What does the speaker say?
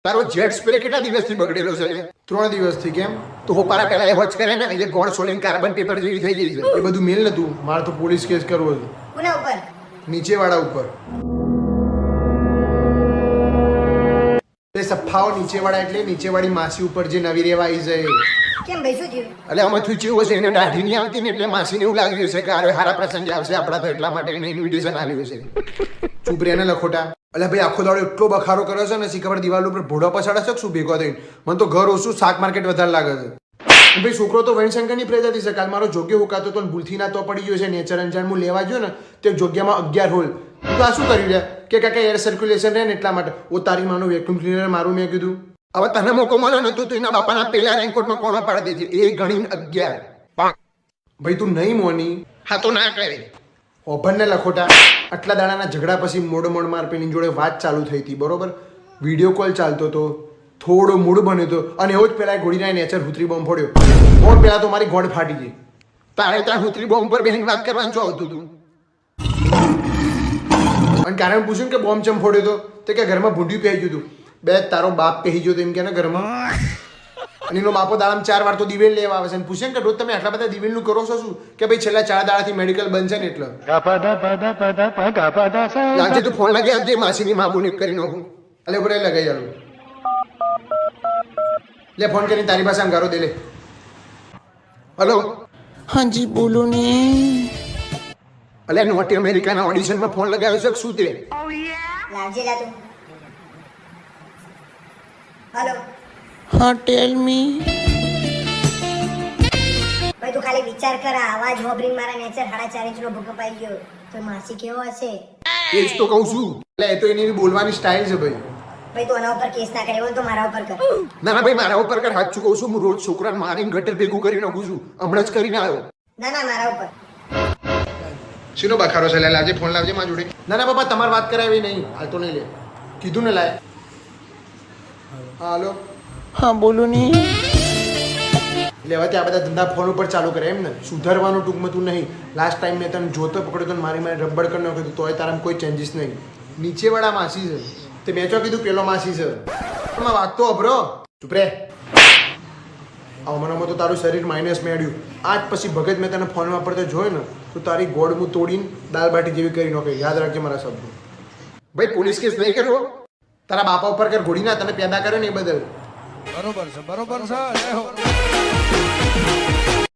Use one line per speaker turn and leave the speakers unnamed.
તારો jet spray કેટલા દિવસથી બગડેલો છે?
3 દિવસથી. કેમ?
તો હોપારા પહેલા એ વોચ કરે ને, એટલે ગોળ સોલીને કાર્બન પેપર જેવી થઈ ગઈ છે.
એ બધું મેલ નતું. મારે તો પોલીસ કેસ કરવો છે.
કોના ઉપર?
નીચેવાળા ઉપર. એ સફાઓ નીચેવાળા એટલે નીચેવાળી માસી ઉપર જે નવી રેવા આવી જાય.
કેમ ભાઈ, શું થયું?
એટલે આમાં થયું ચેવું હશે, એને દાઢી નહીં આવતી ને એટલે માસીને એવું લાગ્યું છે કે અરે હારા પ્રસંગ આવશે આપણા, તો એટલા માટે એને ઇન્વિટેશન આપ્યું છે.
ચૂપ રે ને લખોટા. એટલે ભાઈ આખો દાડો એટલો બખારો કર્યો છે ને, ખબર દિવાલ ઉપર ભોળો પછાડે છે શું ભેગો થઈને. મને તો ઘર ઓછું, શાક માર્કેટ વધારે લાગે છે. ભાઈ છોકરો તો વૈનશંકરની પ્રજાતિ છે. કાલ મારો જોગ્ય હુકાતો તો ભૂલથી ના તો પડી ગયો છે. નેચર અંજાણ હું લેવા ગયો ને તે જોગ્યામાં 11 હોલ. તો આ શું કર્યું છે કે કાકા એર સર્ક્યુલેશન રહે ને એટલા માટે. ઓ તારી માનું વેક્યુમ ક્લીનર મારું. મેં કીધું
હવે તને મોકો મળ્યો નતું તો એના બાપાના પેલા રેન્કોટમાં કોણ પાડી દેતી? એ ગણીને 11.
ભાઈ તું નહીં મોની.
હા તો ના કરે.
ઓભરને લખોટા. આટલા દાડાના ઝઘડા પછી મોડ માર પેલી જોડે વાત ચાલુ થઈ હતી, બરોબર? વિડીયો કોલ ચાલતો હતો, થોડો મૂડ બન્યો હતો અને એવો જ પેલા ગોળીના નેચર હુતરી બોમ્બ ફોડ્યો. બહુ પેલા તો મારી ગોળ ફાટી ગઈ.
તારે ત્યાં હુતરી બોમ્બ પર બેન વાત કરવાનું શું આવતું હતું?
અને કારણ પૂછ્યું કે બોમ્બ ચમ ફોડ્યો હતો તો કે ઘરમાં ભૂંડ્યું પહેરી ગયું હતું. બે તારો બાપ પહેરી ગયો એમ કે ને ઘરમાં. અને એનો બાપો દાડામાં 4 વાર તો દિવેલ લેવા આવે છે. અને પૂછે કે રોજ તમે આટલા બધા દિવેલનું કરો છો શું? કે ભાઈ છેલ્લા 4 દાડાથી મેડિકલ બંધ છે ને એટલે.
લાગે તું ફોન લગાવી આપજે, માસીની માબુની કરી નાખું.
અલે બરે લગાઈ આલું. લે ફોન કરીને તારી પાસે અંગારો દે લે.
હલો.
हाँ जी बोलो ने.
અલે નોટી અમેરિકાના ઓડિશનમાં ફોન લગાવ્યો છે શું તે?
લાવજે લા તું. હાલો
हाँ टेल मी.
ભાઈ તું ખાલી વિચાર કર, આ અવાજ હોબરીને મારા નેચર 4.5 ઇંચનો ભૂકંપ આવી ગયો તો માસી કેવો હશે?
એ જ તો કહું છું.
એટલે એ તો એની બોલવાની સ્ટાઇલ છે ભાઈ.
ભાઈ તું આના ઉપર કેસ ના કરે હોય તો મારા ઉપર કર.
ના ના ભાઈ મારા ઉપર કર. સાચું કહું છું, હું રોજ છોકરાને મારીને ગટર ભેગું કરી નાખું છું. હમણાં જ કરીને આવ્યો.
ના ના મારા ઉપર.
શીનો બખારો છે? લાવજે ફોન, લાવજે મારા જોડે. ના ના બાપા તમારે વાત કરાવી નહીં, હાલ તો નહીં લે. કીધું ને લાય. હા હાલો.
हाँ बोलो ने.
એટલે હવે ત્યાં બધા ધંધા ફોન ઉપર ચાલુ કરે એમ ને. સુધારવાનું ટૂંકમાં તું નહીં. લાસ્ટ ટાઈમ મેં તને જોતો પકડ્યો તો મારી મારે રબડ કરી નાખ્યું તોય તારામાં કોઈ ચેન્જીસ નહીં. નીચેવાળા માસી છે તે મેં ચો કીધું પેલો માસી છે. પણ વાત તો અભરો. ચૂપ રે. હમણાં તો તારું શરીર માઇનસ મેળ્યું. આજ પછી ભગત મેં તને ફોન વાપરતો જોયો ને તો તારી ગોળ હું તોડીને દાલ બાટી જેવી કરી નાખે. યાદ રાખજે મારા શબ્દો.
ભાઈ પોલીસ કેસ નહીં કરવો?
તારા બાપા ઉપર કર, ઘોડી ના તને પેદા કરે ને એ બદલ.
બરોબર છે, બરોબર છે.